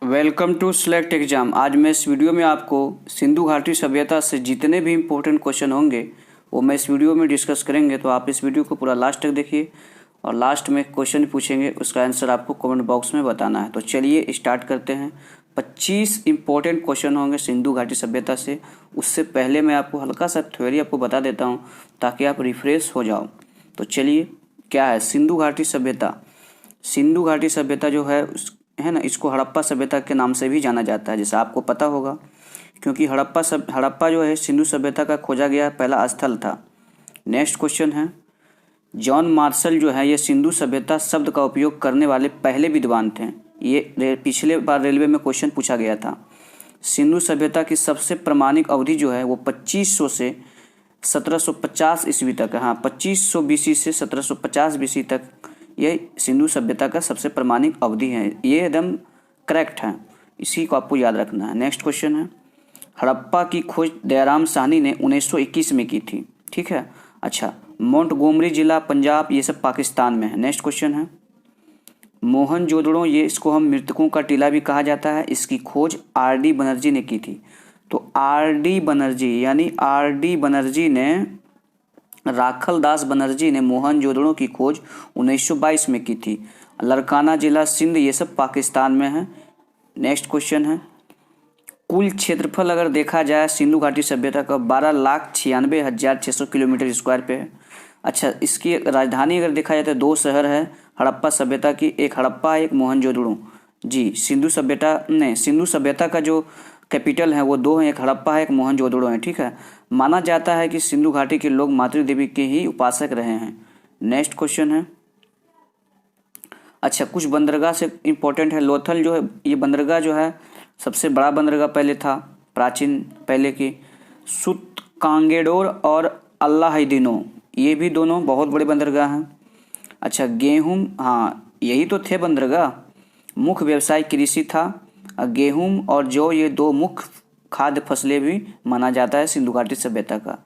Welcome to select exam. आज मैं इस वीडियो में आपको सिंधु घाटी सभ्यता से जितने भी इम्पोर्टेंट क्वेश्चन होंगे वो मैं इस वीडियो में डिस्कस करेंगे। तो आप इस वीडियो को पूरा लास्ट तक देखिए और लास्ट में क्वेश्चन पूछेंगे, उसका आंसर आपको कमेंट बॉक्स में बताना है। तो चलिए स्टार्ट करते हैं। 25 इम्पोर्टेंट क्वेश्चन होंगे सिंधु घाटी सभ्यता से। उससे पहले मैं आपको हल्का सा थ्योरी आपको बता देता हूँ ताकि आप रिफ्रेश हो जाओ। तो चलिए, क्या है सिंधु घाटी सभ्यता? सिंधु घाटी सभ्यता जो है ना, इसको हड़प्पा सभ्यता के नाम से भी जाना जाता है, जैसा आपको पता होगा, क्योंकि हड़प्पा जो है सिंधु सभ्यता का खोजा गया पहला स्थल था। नेक्स्ट क्वेश्चन है, जॉन मार्शल जो है ये सिंधु सभ्यता शब्द का उपयोग करने वाले पहले विद्वान थे। ये पिछले बार रेलवे में क्वेश्चन पूछा गया था। सिंधु सभ्यता की सबसे प्रामाणिक अवधि जो है वो 2500 से 1750 ईस्वी तक है। हाँ, 2500 बीसी से 1750 बीसी तक ये सिंधु सभ्यता का सबसे प्रामाणिक अवधि है। ये एकदम करेक्ट है, इसी को आपको याद रखना है। नेक्स्ट क्वेश्चन है, हड़प्पा की खोज दयाराम साहनी ने 1921 में की थी। ठीक है। अच्छा, मोंटगोमरी जिला पंजाब, ये सब पाकिस्तान में है। नेक्स्ट क्वेश्चन है, मोहनजोदड़ो, ये इसको हम मृतकों का टीला भी कहा जाता है, इसकी खोज आर.डी. बनर्जी ने की थी। तो आर.डी. बनर्जी ने राखल दास बनर्जी ने मोहनजोदड़ो की खोज 1922 में की थी। लरकाना जिला सिंध, ये सब पाकिस्तान में है। नेक्स्ट क्वेश्चन है, कुल क्षेत्रफल अगर देखा जाए सिंधु घाटी सभ्यता का 12,96,600 किलोमीटर स्क्वायर पे है। अच्छा, इसकी राजधानी अगर देखा जाए तो दो शहर है हड़प्पा सभ्यता की, एक हड़प्पा एक मोहनजोदड़ो। जी, सिंधु सभ्यता का जो कैपिटल है वो दो हैं, एक हड़प्पा है एक मोहनजोदड़ो है। ठीक है। माना जाता है कि सिंधु घाटी के लोग मातृ देवी के ही उपासक रहे हैं। नेक्स्ट क्वेश्चन है, अच्छा कुछ बंदरगाह से इम्पोर्टेंट है। लोथल जो है, ये बंदरगाह जो है सबसे बड़ा बंदरगाह पहले था, प्राचीन पहले की। सुतकांगेडोर और अल्लाहदीनो, ये भी दोनों बहुत बड़े बंदरगाह हैं। अच्छा, गेहूं, हाँ यही तो थे बंदरगाह। मुख्य व्यवसाय कृषि था। गेहूं और जौ, ये दो मुख्य खाद्य फसलें भी माना जाता है सिंधु घाटी सभ्यता का।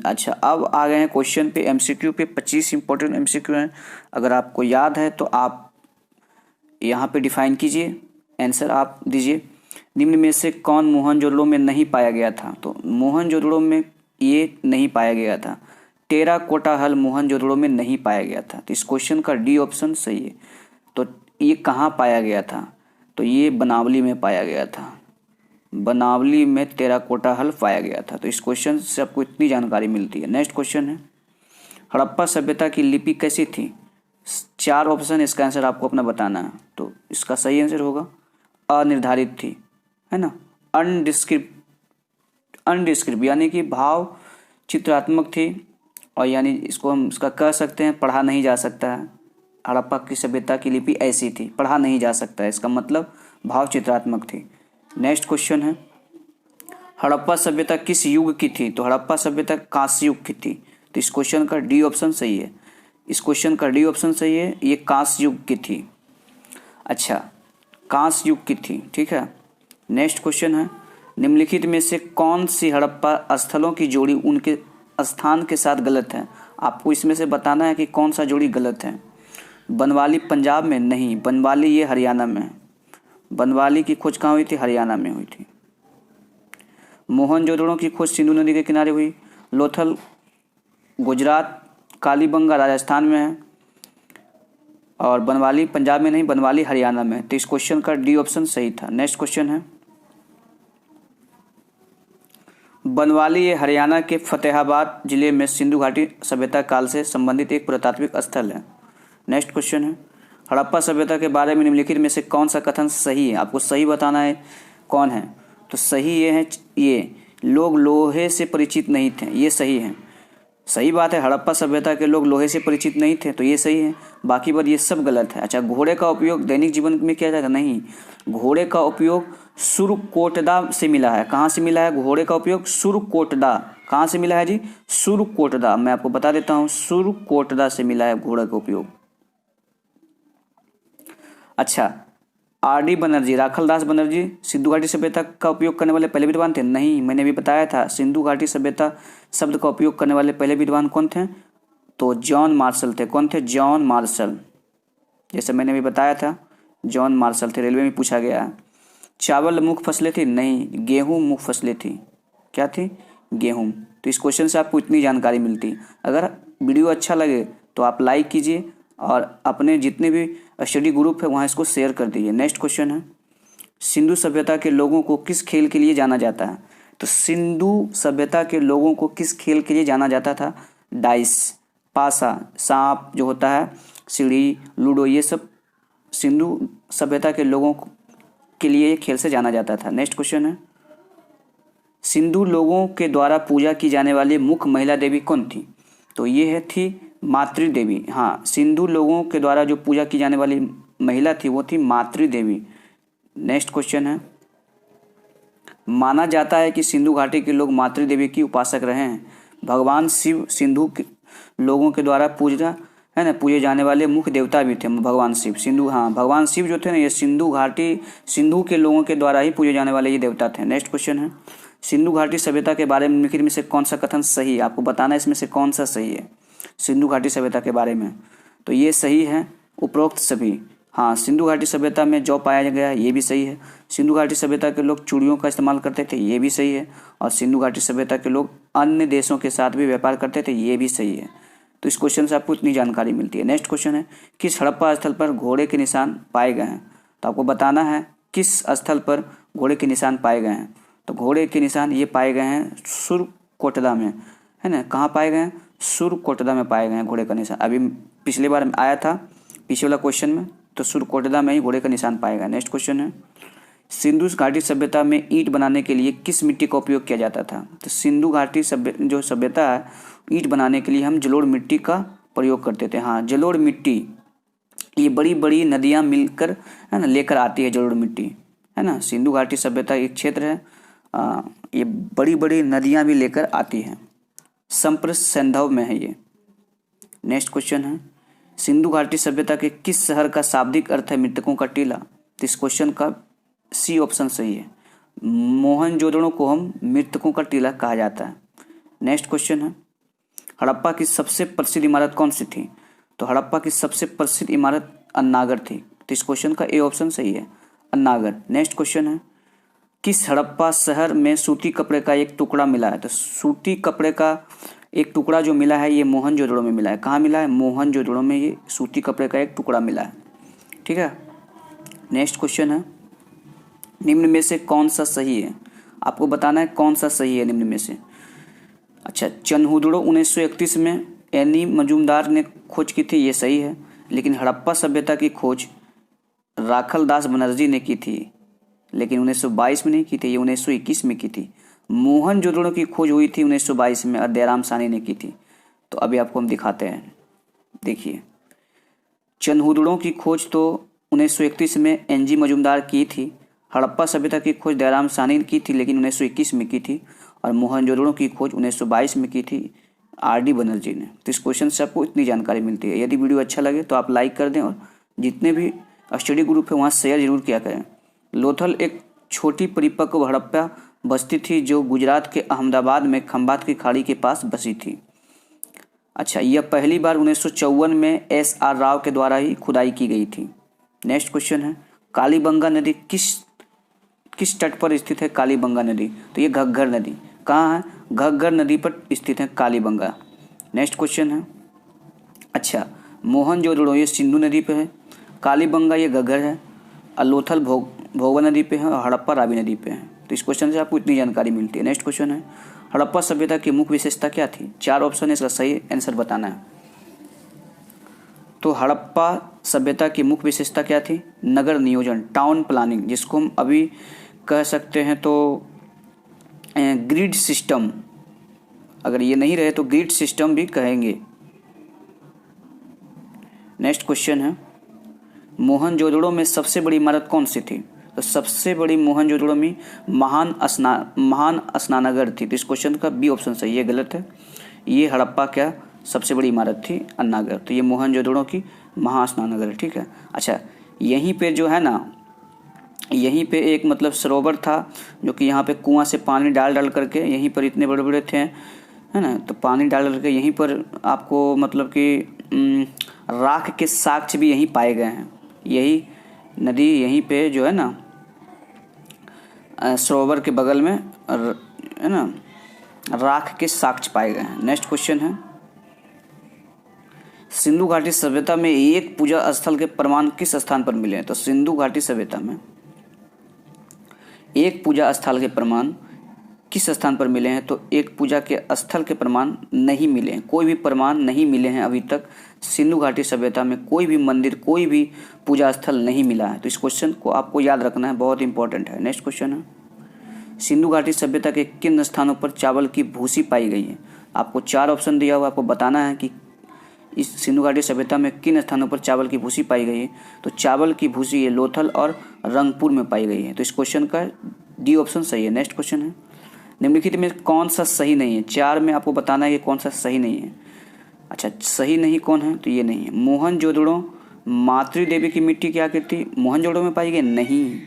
अच्छा, अब आ गए हैं क्वेश्चन पे, एमसीक्यू पे। 25 इंपॉर्टेंट एमसीक्यू हैं, अगर आपको याद है तो आप यहाँ पे डिफाइन कीजिए, आंसर आप दीजिए। निम्न में से कौन मोहनजोदड़ो में नहीं पाया गया था? तो मोहनजोदड़ो में ये नहीं पाया गया था। टेराकोटा हल मोहनजोदड़ो में नहीं पाया गया था। तो इस क्वेश्चन का डी ऑप्शन सही है। तो ये कहाँ पाया गया था? तो ये बनावली में पाया गया था। बनावली में टेराकोटा हल पाया गया था। तो इस क्वेश्चन से आपको इतनी जानकारी मिलती है। नेक्स्ट क्वेश्चन है, हड़प्पा सभ्यता की लिपि कैसी थी? 4 ऑप्शन, इसका आंसर आपको अपना बताना है। तो इसका सही आंसर होगा अनिर्धारित थी, है ना। अनडिस्क्रिप्ट यानी कि भाव चित्रात्मक थी, और यानी इसको हम इसका कह सकते हैं पढ़ा नहीं जा सकता है। हड़प्पा की सभ्यता की लिपि ऐसी थी, पढ़ा नहीं जा सकता है, इसका मतलब भाव चित्रात्मक थी। नेक्स्ट क्वेश्चन है, हड़प्पा सभ्यता किस युग की थी? तो हड़प्पा सभ्यता कांस्य युग की थी। तो इस क्वेश्चन का डी ऑप्शन सही है। इस क्वेश्चन का डी ऑप्शन सही है, ये कांस्य युग की थी। अच्छा, कांस्य युग की थी। ठीक है। नेक्स्ट क्वेश्चन है, निम्नलिखित में से कौन सी हड़प्पा स्थलों की जोड़ी उनके स्थान के साथ गलत है? आपको इसमें से बताना है कि कौन सा जोड़ी गलत है। बनवाली पंजाब में नहीं, बनवाली ये हरियाणा में है। बनवाली की खोज कहाँ हुई थी? हरियाणा में हुई थी। मोहनजोदड़ो की खोज सिंधु नदी के किनारे हुई। लोथल गुजरात, कालीबंगा राजस्थान में है, और बनवाली पंजाब में नहीं, बनवाली हरियाणा में। तो इस क्वेश्चन का डी ऑप्शन सही था। नेक्स्ट क्वेश्चन है, बनवाली ये हरियाणा के फतेहाबाद जिले में सिंधु घाटी सभ्यता काल से संबंधित एक पुरातात्विक स्थल है। नेक्स्ट क्वेश्चन है, हड़प्पा सभ्यता के बारे में निम्नलिखित में से कौन सा कथन सही है? आपको सही बताना है कौन है। तो सही ये है, ये लोग लोहे से परिचित नहीं थे, ये सही है। सही बात है, हड़प्पा सभ्यता के लोग लोहे से परिचित नहीं थे, तो ये सही है। बाकी बात ये सब गलत है। अच्छा, घोड़े का उपयोग दैनिक जीवन में किया जाएगा? नहीं, घोड़े का उपयोग सुरकोटदा से मिला है। कहाँ से मिला है घोड़े का उपयोग? सुरकोटदा। कहाँ से मिला है जी? सुरकोटदा। मैं आपको बता देता हूँ, सुरकोटदा से मिला है घोड़े का उपयोग। अच्छा, आर.डी. बनर्जी, राखल दास बनर्जी सिंधु घाटी सभ्यता का उपयोग करने वाले पहले विद्वान थे? नहीं, मैंने भी बताया था, सिंधु घाटी सभ्यता शब्द का उपयोग करने वाले पहले विद्वान कौन थे? तो जॉन मार्शल थे। कौन थे? जॉन मार्शल, जैसे मैंने भी बताया था, जॉन मार्शल थे। रेलवे में पूछा गया है। चावल मुख्य फसलें थी? नहीं, गेहूँ मुख्य फसलें थी। क्या थी? गेहूँ। तो इस क्वेश्चन से आपको इतनी जानकारी मिलती है। अगर वीडियो अच्छा लगे तो आप लाइक कीजिए और अपने जितने भी स्टडी ग्रुप है वहाँ इसको शेयर कर दीजिए। नेक्स्ट क्वेश्चन है, सिंधु सभ्यता के लोगों को किस खेल के लिए जाना जाता है? तो सिंधु सभ्यता के लोगों को किस खेल के लिए जाना जाता था? डाइस, पासा, सांप जो होता है, सीढ़ी, लूडो, ये सब सिंधु सभ्यता के लोगों के लिए खेल से जाना जाता था। नेक्स्ट क्वेश्चन है, सिंधु लोगों के द्वारा पूजा की जाने वाली मुख्य महिला देवी कौन थी? तो ये है थी मातृ देवी। हाँ, सिंधु लोगों के द्वारा जो पूजा की जाने वाली महिला थी वो थी मातृ देवी। नेक्स्ट क्वेश्चन है, माना जाता है कि सिंधु घाटी के लोग मातृ देवी की उपासक रहे हैं। भगवान शिव सिंधु के लोगों के द्वारा पूजे जाने वाले मुख्य देवता भी थे भगवान शिव। भगवान शिव जो थे ना, ये सिंधु घाटी सिंधु के लोगों के द्वारा ही पूजे जाने वाले ये देवता थे। नेक्स्ट क्वेश्चन है, सिंधु घाटी सभ्यता के बारे में निम्नलिखित में से कौन सा कथन सही है? आपको बताना है इसमें से कौन सा सही है सिंधु घाटी सभ्यता के बारे में। तो ये सही है उपरोक्त सभी। हाँ, सिंधु घाटी सभ्यता में जौ पाया गया, ये भी सही है। सिंधु घाटी सभ्यता के लोग चूड़ियों का इस्तेमाल करते थे, ये भी सही है। और सिंधु घाटी सभ्यता के लोग अन्य देशों के साथ भी व्यापार करते थे, ये भी सही है। तो इस क्वेश्चन से आपको इतनी जानकारी मिलती है। नेक्स्ट क्वेश्चन है, किस हड़प्पा स्थल पर घोड़े के निशान पाए गए हैं? तो आपको बताना है किस स्थल पर घोड़े के निशान पाए गए हैं। तो घोड़े के निशान ये पाए गए हैं सुरकोटदा में, है ना। कहाँ पाए गए हैं? सुरकोटदा में पाए गए हैं घोड़े का निशान। अभी पिछली बार आया था पिछले वाला क्वेश्चन में, तो सुरकोटदा में ही घोड़े का निशान पाया गया। नेक्स्ट क्वेश्चन है, सिंधु घाटी सभ्यता में ईंट बनाने के लिए किस मिट्टी का उपयोग किया जाता था? तो सिंधु घाटी जो सभ्यता है, ईंट बनाने के लिए हम जलोढ़ मिट्टी का प्रयोग करते थे। हाँ, जलोढ़ मिट्टी, ये बड़ी बड़ी नदियाँ मिलकर, है ना, लेकर आती है जलोढ़ मिट्टी, है ना। सिंधु घाटी सभ्यता एक क्षेत्र है, ये बड़ी बड़ी नदियाँ भी लेकर आती हैं। संप्रसैंधव में है ये। नेक्स्ट क्वेश्चन है, सिंधु घाटी सभ्यता के किस शहर का शाब्दिक अर्थ है मृतकों का टीला? तो इस क्वेश्चन का सी ऑप्शन सही है। मोहनजोदड़ो को हम मृतकों का टीला कहा जाता है। नेक्स्ट क्वेश्चन है, हड़प्पा की सबसे प्रसिद्ध इमारत कौन सी थी? तो हड़प्पा की सबसे प्रसिद्ध इमारत अन्नागर थी। तो इस क्वेश्चन का ए ऑप्शन सही है, अन्नागर। नेक्स्ट क्वेश्चन है, किस हड़प्पा शहर में सूती कपड़े का एक टुकड़ा मिला है? तो सूती कपड़े का एक टुकड़ा जो मिला है ये मोहनजोदड़ो में मिला है। कहाँ मिला है? मोहनजोदड़ो में ये सूती कपड़े का एक टुकड़ा मिला है। ठीक है। नेक्स्ट क्वेश्चन है, निम्न में से कौन सा सही है? आपको बताना है कौन सा सही है निम्न में से। अच्छा, चनहुदड़ो 1931 में एनी मजूमदार ने खोज की थी, ये सही है। लेकिन हड़प्पा सभ्यता की खोज राखल दास बनर्जी ने की थी, लेकिन 1922 में नहीं की थी, ये 1921 में की थी। मोहनजोदड़ो की खोज हुई थी 1922 में और दयाराम साहनी ने की थी। तो अभी आपको हम दिखाते हैं, देखिए। चनहुदड़ो की खोज तो 1931 में एनजी मजूमदार की थी। हड़प्पा सभ्यता की खोज दयाराम साहनी की थी, लेकिन 1921 में की थी। और मोहनजोदड़ो की खोज 1922 में की थी आरडी बनर्जी ने। तो इस क्वेश्चन से आपको इतनी जानकारी मिलती है। यदि वीडियो अच्छा लगे तो आप लाइक कर दें और जितने भी स्टडी ग्रुप है वहाँ शेयर जरूर किया करें। लोथल एक छोटी परिपक्व हड़प्पा बस्ती थी जो गुजरात के अहमदाबाद में खंभात की खाड़ी के पास बसी थी। अच्छा, यह पहली बार 1954 में SR राव के द्वारा ही खुदाई की गई थी। नेक्स्ट क्वेश्चन है, कालीबंगा नदी किस तट पर स्थित है? कालीबंगा नदी, तो ये घग्गर नदी। कहाँ है? घग्गर नदी पर स्थित है कालीबंगा। नेक्स्ट क्वेश्चन है, अच्छा, मोहनजोदड़ो ये सिंधु नदी पे है, कालीबंगा ये घग्गर है, और लोथल भोगवा नदी पे है और हड़प्पा रावी नदी पे है। तो इस क्वेश्चन से आपको इतनी जानकारी मिलती है। नेक्स्ट क्वेश्चन है, हड़प्पा सभ्यता की मुख्य विशेषता क्या थी? 4 ऑप्शन है, इसका सही आंसर बताना है। तो हड़प्पा सभ्यता की मुख्य विशेषता क्या थी? नगर नियोजन, टाउन प्लानिंग, जिसको हम अभी कह सकते हैं तो ग्रिड सिस्टम। अगर ये नहीं रहे तो ग्रिड सिस्टम भी कहेंगे। नेक्स्ट क्वेश्चन है, मोहनजोदड़ो में सबसे बड़ी इमारत कौन सी थी? तो सबसे बड़ी मोहनजोदड़ो में महान स्नानागार थी। तो इस क्वेश्चन का बी ऑप्शन सही है, गलत है। ये हड़प्पा क्या सबसे बड़ी इमारत थी? अन्नागर। तो ये मोहनजोदड़ो की महास्नानागार है। ठीक है। अच्छा, यहीं पे जो है ना, यहीं पे एक मतलब सरोवर था जो कि यहाँ पे कुआं से पानी डाल करके, यहीं पर इतने बड़े बड़े थे, है ना। तो पानी डाल करके यहीं पर आपको मतलब कि राख के साक्ष्य भी यहीं पाए गए हैं। यही नदी यहीं पे जो है ना सरोवर के बगल में है ना राख के साक्ष्य पाए गए हैं। नेक्स्ट क्वेश्चन है, सिंधु घाटी सभ्यता में एक पूजा स्थल के प्रमाण किस स्थान पर मिले हैं? तो सिंधु घाटी सभ्यता में एक पूजा स्थल के प्रमाण किस स्थान पर मिले हैं? तो एक पूजा के स्थल के प्रमाण नहीं मिले हैं, कोई भी प्रमाण नहीं मिले हैं अभी तक। सिंधु घाटी सभ्यता में कोई भी मंदिर, कोई भी पूजा स्थल नहीं मिला है। तो इस क्वेश्चन को आपको याद रखना है, बहुत इंपॉर्टेंट है। नेक्स्ट क्वेश्चन है, सिंधु घाटी सभ्यता के किन स्थानों पर चावल की भूसी पाई गई है? आपको 4 ऑप्शन दिया हुआ, आपको बताना है कि इस सिंधु घाटी सभ्यता में किन स्थानों पर चावल की भूसी पाई गई है। तो चावल की भूसी ये लोथल और रंगपुर में पाई गई है। तो इस क्वेश्चन का डी ऑप्शन सही है। नेक्स्ट क्वेश्चन है, निम्नलिखित में कौन सा सही नहीं है? 4 में आपको बताना है कि कौन सा सही नहीं है। अच्छा, सही नहीं कौन है? तो ये नहीं है। मोहनजोदड़ो मातृ देवी की मिट्टी की आकृति मोहनजोदड़ो में पाई गई? नहीं,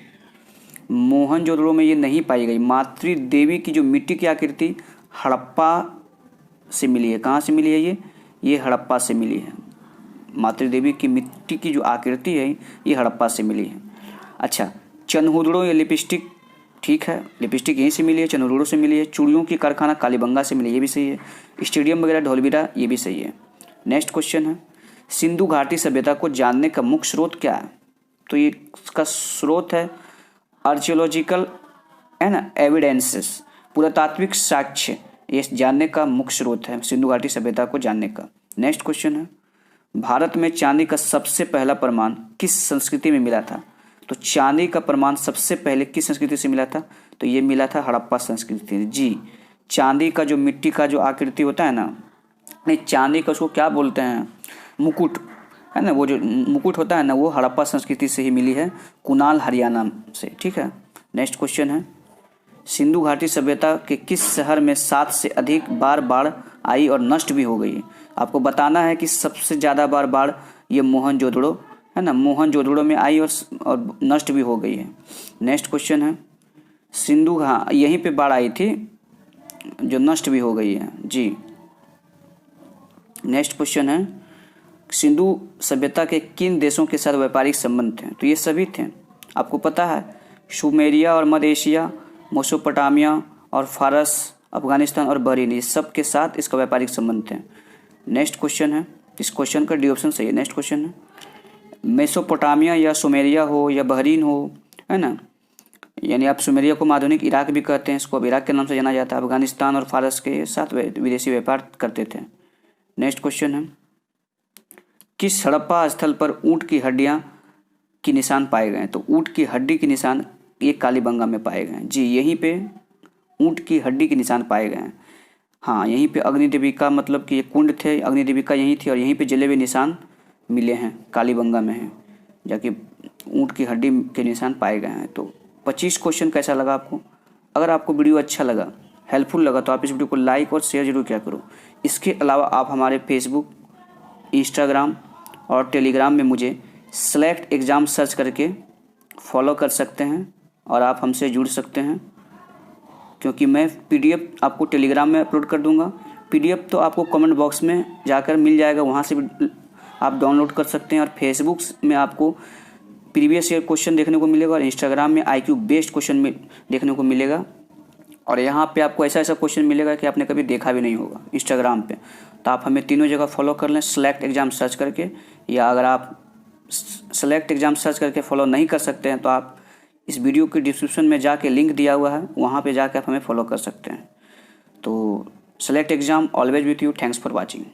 मोहनजोदड़ो में ये नहीं पाई गई। मातृ देवी की जो मिट्टी की आकृति हड़प्पा से मिली है। कहाँ से मिली है? ये हड़प्पा से मिली है। मातृ देवी की मिट्टी की जो आकृति है ये हड़प्पा से मिली है। अच्छा, चनहुदड़ो या लिपस्टिक, ठीक है, लिपस्टिक यहीं से मिली है, चनहुदड़ो से मिली है। चूड़ियों की कारखाना कालीबंगा से मिली, ये भी सही है। स्टेडियम वगैरह ढोलबीरा, ये भी सही है। नेक्स्ट क्वेश्चन है, सिंधु घाटी सभ्यता को जानने का मुख्य स्रोत क्या है? तो ये इसका स्रोत है आर्कियोलॉजिकल है ना एविडेंसेस, पुरातात्विक साक्ष्य, ये जानने का मुख्य स्रोत है सिंधु घाटी सभ्यता को जानने का। नेक्स्ट क्वेश्चन है, भारत में चांदी का सबसे पहला प्रमाण किस संस्कृति में मिला था? तो चांदी का प्रमाण सबसे पहले किस संस्कृति से मिला था? तो ये मिला था हड़प्पा संस्कृति। जी, चांदी का जो मिट्टी का जो आकृति होता है ना, नहीं चांदी का उसको क्या बोलते हैं, मुकुट है ना, वो जो मुकुट होता है ना, वो हड़प्पा संस्कृति से ही मिली है, कुनाल हरियाणा से। ठीक है। नेक्स्ट क्वेश्चन है, सिंधु घाटी सभ्यता के किस शहर में 7 से अधिक बार बाढ़ आई और नष्ट भी हो गई? आपको बताना है कि सबसे ज़्यादा बार बाढ़ ये मोहनजोदड़ो है ना, मोहनजोदड़ो में आई और नष्ट भी हो गई है। नेक्स्ट क्वेश्चन है, सिंधु यहीं पे बाढ़ आई थी जो नष्ट भी हो गई है। जी। नेक्स्ट क्वेश्चन है, सिंधु सभ्यता के किन देशों के साथ व्यापारिक संबंध थे? तो ये सभी थे, आपको पता है, सुमेरिया और मध्य एशिया, मेसोपोटामिया और फारस, अफगानिस्तान और बहरीन, ये सब के साथ इसका व्यापारिक संबंध थे। नेक्स्ट क्वेश्चन है, इस क्वेश्चन का डी ऑप्शन सही है। नेक्स्ट क्वेश्चन है, मेसोपोटामिया या सुमेरिया हो या बहरीन हो, है ना, यानी आप सुमेरिया को आधुनिक इराक भी कहते हैं, इसको अब इराक के नाम से जाना जाता है। अफगानिस्तान और फारस के साथ विदेशी व्यापार करते थे। नेक्स्ट क्वेश्चन है, किस हड़प्पा स्थल पर ऊँट की हड्डियाँ के निशान पाए गए? तो ऊँट की हड्डी के निशान ये कालीबंगा में पाए गए हैं। जी, यहीं पे ऊँट की हड्डी के निशान पाए गए हैं। हाँ, यहीं पे अग्निदेवी का, मतलब कि ये कुंड थे, अग्निदेवी का यहीं थी, और यहीं पे जले हुए निशान मिले हैं, कालीबंगा में है, जाके ऊँट की हड्डी के निशान पाए गए हैं। तो 25 क्वेश्चन कैसा लगा आपको? अगर आपको वीडियो अच्छा लगा, हेल्पफुल लगा, तो आप इस वीडियो को लाइक और शेयर जरूर किया करो। इसके अलावा आप हमारे फेसबुक, इंस्टाग्राम और टेलीग्राम में मुझे सेलेक्ट एग्ज़ाम सर्च करके फॉलो कर सकते हैं और आप हमसे जुड़ सकते हैं, क्योंकि मैं PDF आपको टेलीग्राम में अपलोड कर दूंगा। PDF तो आपको कमेंट बॉक्स में जाकर मिल जाएगा, वहाँ से भी आप डाउनलोड कर सकते हैं। और फेसबुक में आपको प्रीवियस ईयर क्वेश्चन देखने को मिलेगा और इंस्टाग्राम में IQ बेस्ड क्वेश्चन में देखने को मिलेगा। और यहाँ पे आपको ऐसा ऐसा क्वेश्चन मिलेगा कि आपने कभी देखा भी नहीं होगा इंस्टाग्राम पे। तो आप हमें तीनों जगह फॉलो कर लें, सेलेक्ट एग्ज़ाम सर्च करके, या अगर आप सेलेक्ट एग्ज़ाम सर्च करके फॉलो नहीं कर सकते हैं तो आप इस वीडियो के डिस्क्रिप्शन में जाके लिंक दिया हुआ है, वहाँ पे जाके आप हमें फॉलो कर सकते हैं। तो select exam always with you. Thanks for watching.